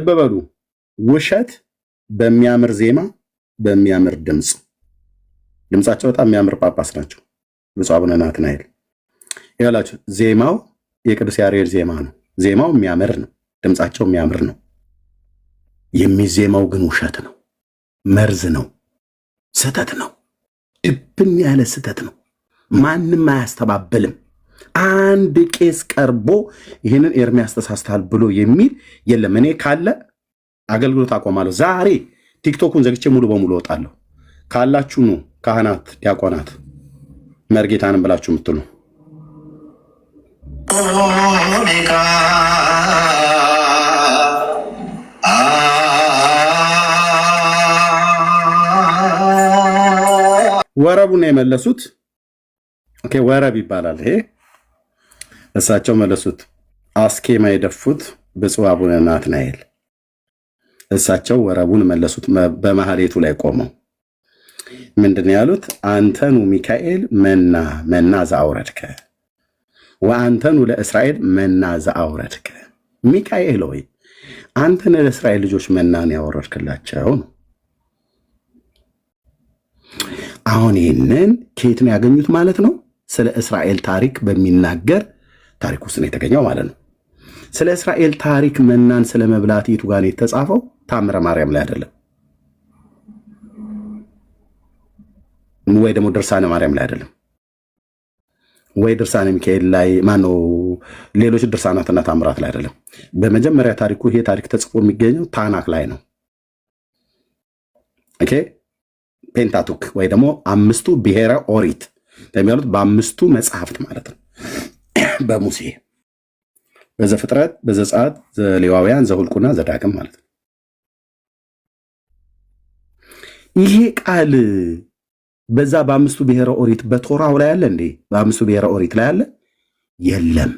ልብ በሉ። ውሸት በሚያምር ዜማ በሚያምር ድምጻቸው በጣም የሚያምር ጳጳስ ናቸው ብፁዕ አቡነ ናትናኤል። ይላችሁ ዜማው የቅዱስ ያሬድ ዜማ ነው። ዜማው የሚያምር ነው፣ ድምጻቸው የሚያምር ነው። የሚዜማው ግን ውሸት ነው፣ መርዝ ነው፣ ስተት ነው፣ ድብን ያለ ስተት ነው። ማንም አያስተባብልም። አንድ ቄስ ቀርቦ ይህንን ኤርሚያስ ተሳስተሃል ብሎ የሚል የለም። እኔ ካለ አገልግሎት አቆማለሁ። ዛሬ ቲክቶኩን ዘግቼ ሙሉ በሙሉ እወጣለሁ። ካላችሁ ኑ፣ ካህናት፣ ዲያቆናት መርጌታንም ብላችሁ የምትሉ ወረቡን የመለሱት ኦኬ፣ ወረብ ይባላል ይሄ። እሳቸው መለሱት። አስኬማ የደፉት ብፁዕ አቡነ ናትናኤል እሳቸው ወረቡን መለሱት። በማህሌቱ ላይ ቆመው ምንድን ያሉት? አንተኑ ሚካኤል መና ዘአውረድከ ወአንተኑ ለእስራኤል መና ዘአውረድከ። ሚካኤል ሆይ አንተን ለእስራኤል ልጆች መናን ያወረድክላቸው ነው። አሁን ይህንን ከየት ነው ያገኙት ማለት ነው? ስለ እስራኤል ታሪክ በሚናገር ታሪክ ውስጥ ነው የተገኘው ማለት ነው። ስለ እስራኤል ታሪክ መናን ስለ መብላት የቱ ጋር ነው የተጻፈው? ታምረ ማርያም ላይ አይደለም፣ ወይ ደግሞ ድርሳነ ማርያም ላይ አይደለም፣ ወይ ድርሳነ ሚካኤል ላይ ማነው፣ ሌሎች ድርሳናትና ታምራት ላይ አይደለም። በመጀመሪያ ታሪኩ ይሄ ታሪክ ተጽፎ የሚገኘው ታናክ ላይ ነው። ኦኬ፣ ፔንታቱክ ወይ ደግሞ አምስቱ ብሔረ ኦሪት የሚሉት በአምስቱ መጽሐፍት ማለት ነው። በሙሴ በዘፍጥረት፣ በዘጸአት፣ ዘሌዋውያን፣ ዘሁልቁና ዘዳግም ማለት ነው። ይሄ ቃል በዛ በአምስቱ ብሔረ ኦሪት በቶራው ላይ አለ እንዴ? በአምስቱ ብሔረ ኦሪት ላይ አለ? የለም።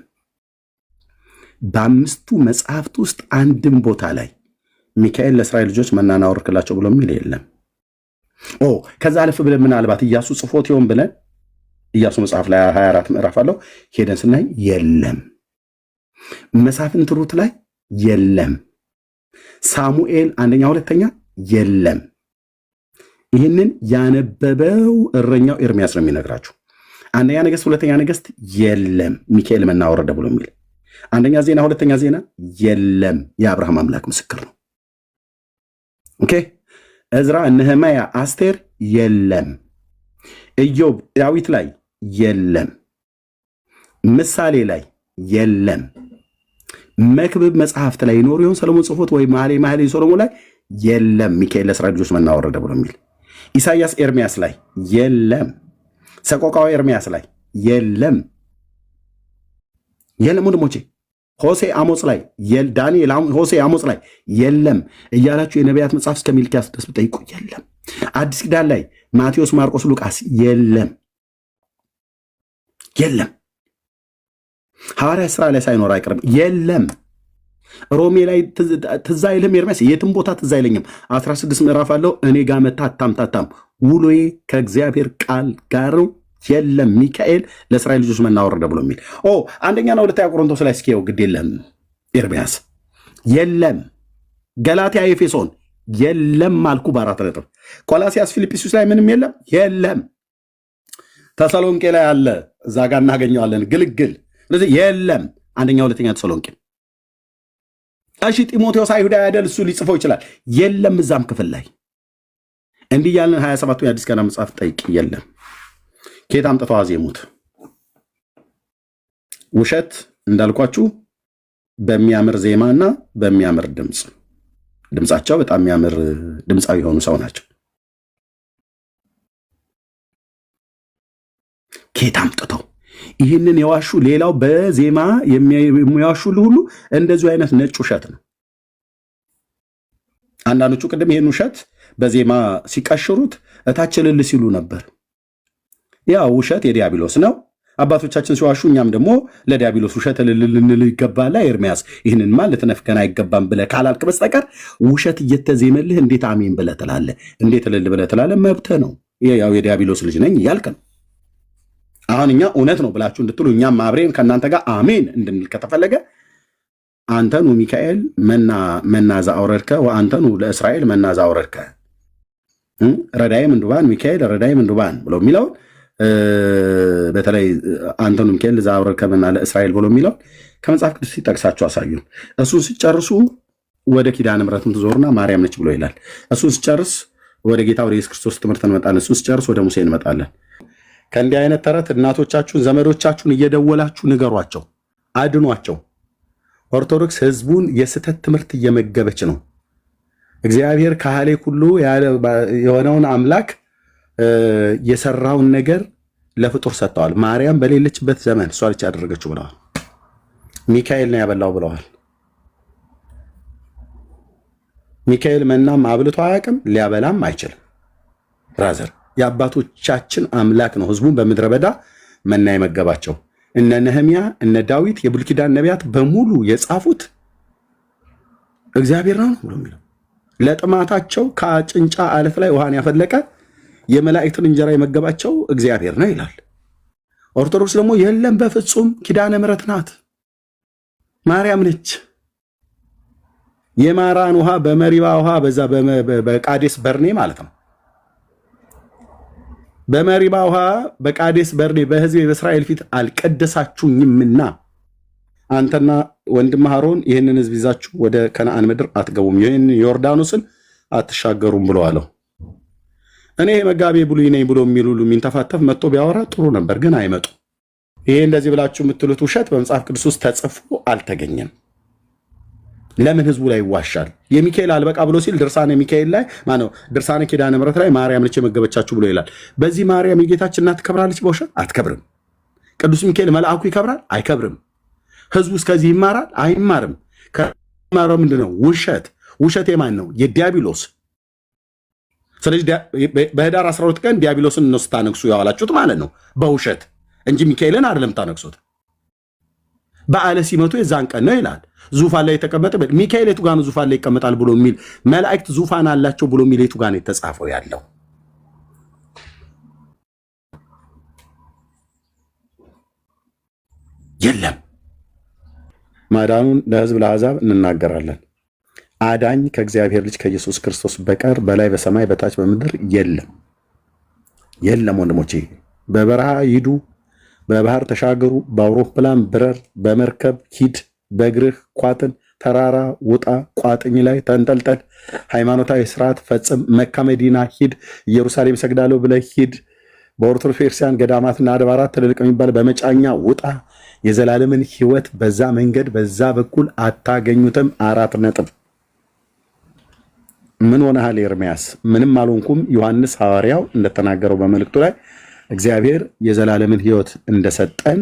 በአምስቱ መጽሐፍት ውስጥ አንድም ቦታ ላይ ሚካኤል ለእስራኤል ልጆች መናን አወረድክላቸው ብሎ የሚል የለም። ከዛ አለፍ ብለን ምናልባት ኢያሱ ጽፎት ይሆን ብለን ኢያሱ መጽሐፍ ላይ 24 ምዕራፍ አለው ሄደን ስናይ የለም። መሳፍንት ሩት ላይ የለም። ሳሙኤል አንደኛ ሁለተኛ የለም። ይህንን ያነበበው እረኛው ኤርሚያስ ነው የሚነግራችሁ። አንደኛ ነገሥት ሁለተኛ ነገሥት የለም ሚካኤል መና ወረደ ብሎ የሚል። አንደኛ ዜና ሁለተኛ ዜና የለም። የአብርሃም አምላክ ምስክር ነው። ኦኬ፣ እዝራ፣ ነህምያ፣ አስቴር የለም። ኢዮብ ዳዊት ላይ የለም። ምሳሌ ላይ የለም። መክብብ መጽሐፍት ላይ ይኖሩ ይሆን ሰሎሞን ጽፎት ወይ መኃልየ ሰሎሞን ላይ የለም ሚካኤል ለእስራኤል ልጆች መና ወረደ ብሎ የሚል። ኢሳይያስ ኤርሚያስ ላይ የለም። ሰቆቃዊ ኤርሚያስ ላይ የለም። ወንድሞቼ ሆሴ አሞጽ ላይ ዳንኤል ሆሴ አሞጽ ላይ የለም እያላችሁ የነቢያት መጽሐፍ እስከ ሚልኪያስ ድረስ ብጠይቁ የለም። አዲስ ኪዳን ላይ ማቴዎስ፣ ማርቆስ፣ ሉቃስ የለም። ሐዋርያ ሥራ ላይ ሳይኖር አይቀርም የለም። ሮሜ ላይ ትዝ አይልም ኤርሚያስ? የትም ቦታ ትዝ አይለኝም። 16 ምዕራፍ አለው። እኔ ጋር መታ አታምታታም፣ ውሎዬ ከእግዚአብሔር ቃል ጋር ነው። የለም ሚካኤል ለእስራኤል ልጆች መና ወረደ ብሎ የሚል አንደኛና ሁለተኛ ቆሮንቶስ ላይ እስኪው ግድ የለም ኤርሚያስ የለም። ገላትያ፣ ኤፌሶን የለም አልኩ በአራት ነጥብ። ቆላሲያስ፣ ፊልጵስዩስ ላይ ምንም የለም። ተሰሎንቄ ላይ አለ፣ እዛ ጋር እናገኘዋለን ግልግል። ስለዚህ የለም አንደኛ ሁለተኛ ተሰሎንቄ። እሺ ጢሞቴዎስ አይሁዳዊ አይደል? እሱ ሊጽፈው ይችላል። የለም እዛም ክፍል ላይ እንዲህ ያለን 27ቱ የአዲስ ኪዳን መጽሐፍ ጠይቅ የለም። ከየት አምጥተው አዜሙት? ውሸት እንዳልኳችሁ በሚያምር ዜማና በሚያምር ድምጻቸው በጣም የሚያምር ድምፃዊ የሆኑ ሰው ናቸው። ከየት አምጥተው ይህንን የዋሹ? ሌላው በዜማ የሚዋሹ ሁሉ እንደዚሁ አይነት ነጭ ውሸት ነው። አንዳንዶቹ ቅድም ይህን ውሸት በዜማ ሲቀሽሩት እታች እልል ሲሉ ነበር። ያ ውሸት የዲያብሎስ ነው። አባቶቻችን ሲዋሹ እኛም ደግሞ ለዲያብሎስ ውሸት እልል ልንል ይገባል። ኤርሚያስ ይህንንማ ልትነፍገን አይገባም ብለህ ካላልክ በስተቀር ውሸት እየተዜመልህ እንዴት አሜን ብለህ ትላለህ? እንዴት እልል ብለህ ትላለህ? መብትህ ነው። ያው የዲያብሎስ ልጅ ነኝ እያልክ ነው። አሁን እኛ እውነት ነው ብላችሁ እንድትሉ እኛም አብሬን ከእናንተ ጋር አሜን እንድንል ከተፈለገ አንተኑ ሚካኤል መና ዘአውረድከ ወአንተኑ ለእስራኤል መና ዘአውረድከ ረዳይ ምንዱባን ሚካኤል ረዳይ ምንዱባን ብሎ የሚለውን በተለይ አንተኑ ሚካኤል ዘአውረድከ መና ለእስራኤል ብሎ የሚለውን ከመጽሐፍ ቅዱስ ሲጠቅሳቸው አሳዩን። እሱን ሲጨርሱ ወደ ኪዳነ ምሕረትም ትዞርና ማርያም ነች ብሎ ይላል። እሱን ሲጨርስ ወደ ጌታ ወደ ኢየሱስ ክርስቶስ ትምህርት እንመጣለን። እሱን ሲጨርስ ወደ ሙሴ እንመጣለን። ከእንዲህ አይነት ተረት እናቶቻችሁን ዘመዶቻችሁን እየደወላችሁ ንገሯቸው፣ አድኗቸው። ኦርቶዶክስ ህዝቡን የስተት ትምህርት እየመገበች ነው። እግዚአብሔር ካህሌ ሁሉ የሆነውን አምላክ የሰራውን ነገር ለፍጡር ሰጥተዋል። ማርያም በሌለችበት ዘመን እሷ ልጅ ያደረገችው ብለዋል። ሚካኤል ነው ያበላው ብለዋል። ሚካኤል መናም አብልቶ አያውቅም፣ ሊያበላም አይችልም። ራዘር የአባቶቻችን አምላክ ነው ህዝቡን በምድረ በዳ መና የመገባቸው። እነ ነህምያ እነ ዳዊት የብሉይ ኪዳን ነቢያት በሙሉ የጻፉት እግዚአብሔር ነው ብሎ የሚለው ለጥማታቸው ከጭንጫ አለት ላይ ውሃን ያፈለቀ የመላእክትን እንጀራ የመገባቸው እግዚአብሔር ነው ይላል። ኦርቶዶክስ ደግሞ የለም በፍጹም ኪዳነ ምሕረት ናት፣ ማርያም ነች። የማራን ውሃ በመሪባ ውሃ በዛ በቃዴስ በርኔ ማለት ነው። በመሪባ ውሃ በቃዴስ በርኔ በህዝብ በእስራኤል ፊት አልቀደሳችሁኝምና አንተና ወንድም አሮን ይህንን ህዝብ ይዛችሁ ወደ ከነአን ምድር አትገቡም፣ ይህን ዮርዳኖስን አትሻገሩም ብሎ አለው። እኔ መጋቤ ብሉይ ነኝ ብሎ የሚል ሁሉ የሚንተፋተፍ መጥቶ ቢያወራ ጥሩ ነበር፣ ግን አይመጡ። ይሄ እንደዚህ ብላችሁ የምትሉት ውሸት በመጽሐፍ ቅዱስ ውስጥ ተጽፎ አልተገኘም። ለምን ህዝቡ ላይ ይዋሻል? የሚካኤል አልበቃ ብሎ ሲል ድርሳነ ሚካኤል ላይ ማነው ድርሳነ ኪዳነ ምሕረት ላይ ማርያም ነች የመገበቻችሁ ብሎ ይላል። በዚህ ማርያም የጌታችን እናት ትከብራለች? በውሸት አትከብርም። ቅዱስ ሚካኤል መልአኩ ይከብራል? አይከብርም። ህዝቡ እስከዚህ ይማራል? አይማርም። ከማረው ምንድነው? ውሸት። ውሸት የማን ነው? የዲያብሎስ። ስለዚህ በህዳር 12 ቀን ዲያብሎስን ነው ስታነግሱ ያዋላችሁት ማለት ነው፣ በውሸት እንጂ ሚካኤልን አይደለም ታነግሱት። በዓለ ሲመቱ የዛን ቀን ነው ይላል። ዙፋን ላይ የተቀመጠ ሚካኤል የቱ ጋር ነው ዙፋን ላይ ይቀመጣል ብሎ የሚል መላእክት ዙፋን አላቸው ብሎ የሚል የቱ ጋር ነው የተጻፈው ያለው? የለም። ማዳኑን ለህዝብ ለአሕዛብ እንናገራለን። አዳኝ ከእግዚአብሔር ልጅ ከኢየሱስ ክርስቶስ በቀር በላይ በሰማይ በታች በምድር የለም። የለም ወንድሞቼ፣ በበረሃ ሂዱ፣ በባህር ተሻገሩ፣ በአውሮፕላን ብረር፣ በመርከብ ሂድ፣ በእግርህ ኳትን፣ ተራራ ውጣ፣ ቋጥኝ ላይ ተንጠልጠል፣ ሃይማኖታዊ ስርዓት ፈጽም፣ መካ መዲና ሂድ፣ ኢየሩሳሌም ሰግዳለሁ ብለህ ሂድ፣ በኦርቶዶክስ ቤተክርስቲያን ገዳማትና አድባራት ትልልቅ የሚባል በመጫኛ ውጣ። የዘላለምን ህይወት በዛ መንገድ በዛ በኩል አታገኙትም። 4 ነጥብ። ምን ሆነሃል ኤርምያስ? ምንም አልሆንኩም። ዮሐንስ ሐዋርያው እንደተናገረው በመልእክቱ ላይ እግዚአብሔር የዘላለምን ህይወት እንደሰጠን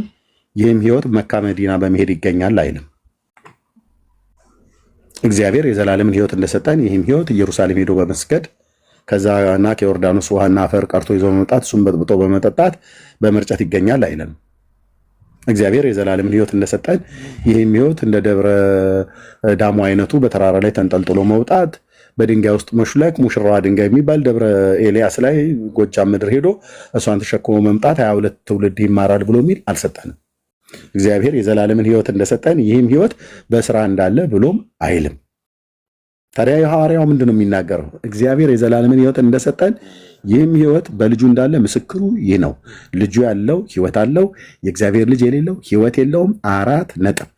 ይህም ህይወት መካ መዲና በመሄድ ይገኛል አይልም። እግዚአብሔር የዘላለምን ህይወት እንደሰጠን ይህም ህይወት ኢየሩሳሌም ሄዶ በመስገድ ከዛና ከዮርዳኖስ ውሃና አፈር ቀርቶ ይዞ በመምጣት እሱም በጥብጦ በመጠጣት በመርጨት ይገኛል አይልም። እግዚአብሔር የዘላለምን ህይወት እንደሰጠን ይህም ህይወት እንደ ደብረ ዳሞ አይነቱ በተራራ ላይ ተንጠልጥሎ መውጣት፣ በድንጋይ ውስጥ መሹለክ፣ ሙሽራዋ ድንጋይ የሚባል ደብረ ኤልያስ ላይ ጎጃም ምድር ሄዶ እሷን ተሸክሞ መምጣት 22 ትውልድ ይማራል ብሎ የሚል አልሰጠንም። እግዚአብሔር የዘላለምን ህይወት እንደሰጠን ይህም ህይወት በስራ እንዳለ ብሎም አይልም። ታዲያ የሐዋርያው ምንድን ነው የሚናገረው? እግዚአብሔር የዘላለምን ህይወት እንደሰጠን ይህም ህይወት በልጁ እንዳለ ምስክሩ ይህ ነው። ልጁ ያለው ህይወት አለው፣ የእግዚአብሔር ልጅ የሌለው ህይወት የለውም። 4 ነጥብ።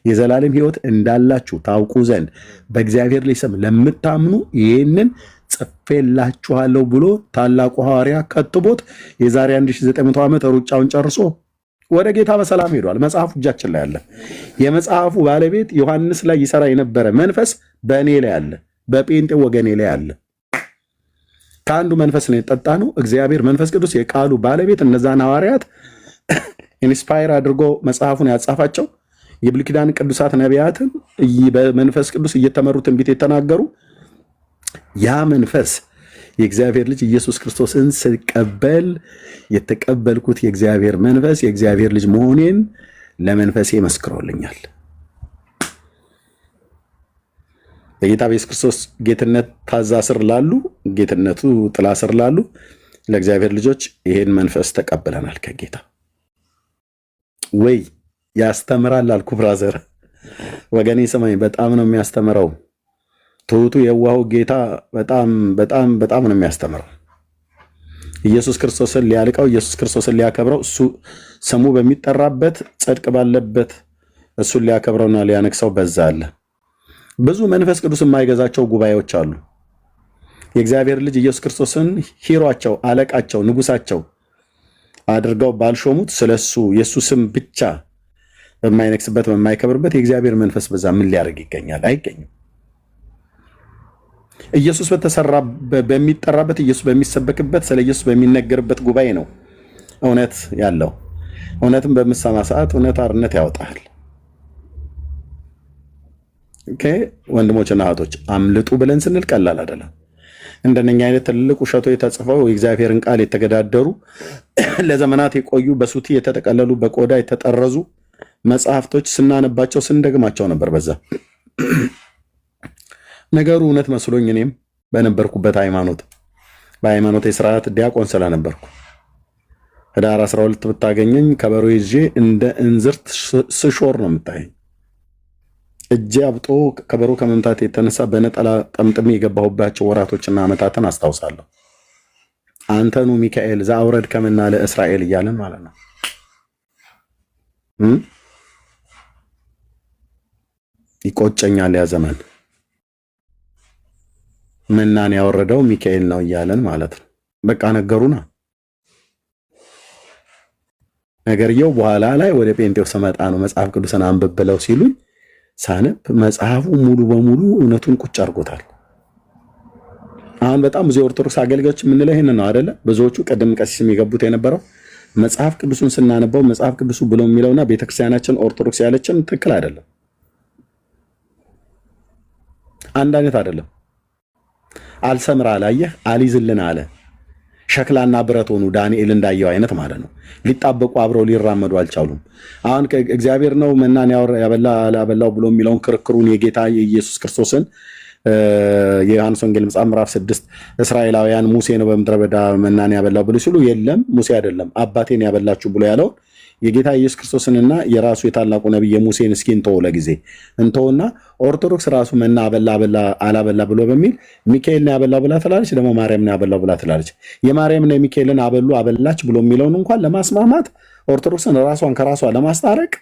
የዘላለም ህይወት እንዳላችሁ ታውቁ ዘንድ በእግዚአብሔር ልጅ ስም ለምታምኑ ይህንን ጽፌላችኋለሁ ብሎ ታላቁ ሐዋርያ ከትቦት የዛሬ 1900 ዓመት ሩጫውን ጨርሶ ወደ ጌታ በሰላም ሄዷል። መጽሐፉ እጃችን ላይ አለ። የመጽሐፉ ባለቤት ዮሐንስ ላይ ይሰራ የነበረ መንፈስ በእኔ ላይ አለ፣ በጴንጤ ወገኔ ላይ አለ። ከአንዱ መንፈስ ነው የጠጣ ነው። እግዚአብሔር መንፈስ ቅዱስ የቃሉ ባለቤት እነዛን ሐዋርያት ኢንስፓየር አድርጎ መጽሐፉን ያጻፋቸው የብሉይ ኪዳን ቅዱሳት ነቢያትን በመንፈስ ቅዱስ እየተመሩ ትንቢት የተናገሩ ያ መንፈስ የእግዚአብሔር ልጅ ኢየሱስ ክርስቶስን ስቀበል የተቀበልኩት የእግዚአብሔር መንፈስ የእግዚአብሔር ልጅ መሆኔን ለመንፈሴ መስክሮልኛል። በጌታ በኢየሱስ ክርስቶስ ጌትነት ታዛ ስር ላሉ፣ ጌትነቱ ጥላ ስር ላሉ ለእግዚአብሔር ልጆች ይሄን መንፈስ ተቀብለናል ከጌታ። ወይ ያስተምራል አልኩ ብራዘር፣ ወገኔ ስማኝ፣ በጣም ነው የሚያስተምረው። ትሁቱ የዋሁ ጌታ በጣም በጣም በጣም ነው የሚያስተምረው። ኢየሱስ ክርስቶስን ሊያልቀው፣ ኢየሱስ ክርስቶስን ሊያከብረው፣ እሱ ስሙ በሚጠራበት ጽድቅ ባለበት እሱን ሊያከብረውና ሊያነግሰው በዛ አለ። ብዙ መንፈስ ቅዱስ የማይገዛቸው ጉባኤዎች አሉ። የእግዚአብሔር ልጅ ኢየሱስ ክርስቶስን ሂሯቸው፣ አለቃቸው፣ ንጉሳቸው አድርገው ባልሾሙት ስለሱ የሱ ስም ብቻ በማይነግስበት በማይከብርበት የእግዚአብሔር መንፈስ በዛ ምን ሊያደርግ ይገኛል? አይገኝም። ኢየሱስ በሚጠራበት ኢየሱስ በሚሰበክበት ስለ ኢየሱስ በሚነገርበት ጉባኤ ነው እውነት ያለው። እውነትም በምሰማ ሰዓት እውነት አርነት ያወጣል። ኦኬ ወንድሞችና እህቶች አምልጡ ብለን ስንል ቀላል አይደለም። እንደነኛ አይነት ትልቅ ውሸቶች ተጽፈው የእግዚአብሔርን ቃል የተገዳደሩ ለዘመናት የቆዩ በሱቲ የተጠቀለሉ በቆዳ የተጠረዙ መጽሐፍቶች ስናነባቸው ስንደግማቸው ነበር። በዛ ነገሩ እውነት መስሎኝ እኔም በነበርኩበት በሃይማኖት ስርዓት ዲያቆን ስለነበርኩ ህዳር 12 ብታገኘኝ ከበሮ ይዤ እንደ እንዝርት ስሾር ነው የምታየኝ። እጄ አብጦ ከበሮ ከመምታት የተነሳ በነጠላ ጠምጥሜ የገባሁባቸው ወራቶችና ዓመታትን አስታውሳለሁ። አንተኑ ሚካኤል ዘአውረድ ከምና ለእስራኤል እያለን ማለት ነው። ይቆጨኛል ያ ዘመን። መናን ያወረደው ሚካኤል ነው እያለን ማለት ነው። በቃ ነገሩና ነገርየው በኋላ ላይ ወደ ጴንጤው ስመጣ ነው መጽሐፍ ቅዱስን አንብብ ብለው ሲሉኝ ሳነብ መጽሐፉ ሙሉ በሙሉ እውነቱን ቁጭ አድርጎታል። አሁን በጣም ብዙ ኦርቶዶክስ አገልጋዮች የምንለው ይሄንን ነው አይደለ? ብዙዎቹ ቀደም ቀሲስ የሚገቡት የነበረው መጽሐፍ ቅዱሱን ስናነበው መጽሐፍ ቅዱሱ ብሎ የሚለውና ቤተክርስቲያናችን ኦርቶዶክስ ያለችን ትክክል አይደለም። አንድ አይነት አይደለም። አልሰምር አላየህ አሊዝልን አለ። ሸክላና ብረት ሆኑ ዳንኤል እንዳየው አይነት ማለት ነው። ሊጣበቁ አብረው ሊራመዱ አልቻሉም። አሁን እግዚአብሔር ነው መናን ያበላው ብሎ የሚለውን ክርክሩን የጌታ የኢየሱስ ክርስቶስን የዮሐንስ ወንጌል መጽሐፍ ምዕራፍ 6 እስራኤላውያን ሙሴ ነው በምድረ በዳ መናን ያበላው ብሎ ሲሉ የለም ሙሴ አይደለም አባቴን ያበላችሁ ብሎ ያለው የጌታ ኢየሱስ ክርስቶስንና የራሱ የታላቁ ነብይ የሙሴን እስኪ እንተው ለጊዜ እንተውና ኦርቶዶክስ ራሱ መና አላበላ ብሎ በሚል ሚካኤልን ያበላው ብላ ትላለች፣ ደግሞ ማርያምን ያበላው ብላ ትላለች። የማርያምና የሚካኤልን አበላች ብሎ የሚለውን እንኳን ለማስማማት ኦርቶዶክስን ራሷን ከራሷ ለማስታረቅ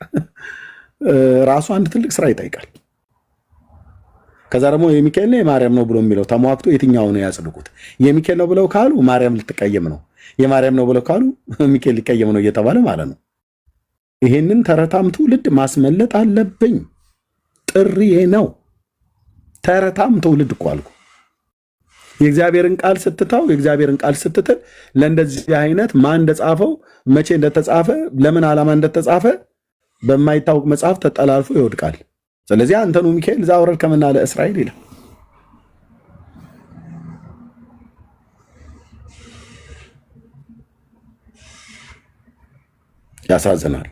ራሷ አንድ ትልቅ ስራ ይጠይቃል። ከዛ ደግሞ የሚካኤልና የማርያም ነው ብሎ የሚለው ተሟክቶ የትኛው ነው ያጽድቁት? የሚካኤል ነው ብለው ካሉ ማርያም ልትቀየም ነው፣ የማርያም ነው ብለው ካሉ ሚካኤል ሊቀየም ነው እየተባለ ማለት ነው። ይሄንን ተረታም ትውልድ ማስመለጥ አለብኝ። ጥሪዬ ነው። ተረታም ትውልድ እኮ አልኩ። የእግዚአብሔርን ቃል ስትተው፣ የእግዚአብሔርን ቃል ስትጥል ለእንደዚህ አይነት ማን እንደጻፈው መቼ እንደተጻፈ ለምን ዓላማ እንደተጻፈ በማይታወቅ መጽሐፍ ተጠላልፎ ይወድቃል። ስለዚህ አንተኑ ሚካኤል ዘአውረድ ከምና ለእስራኤል ይላል። ያሳዝናል።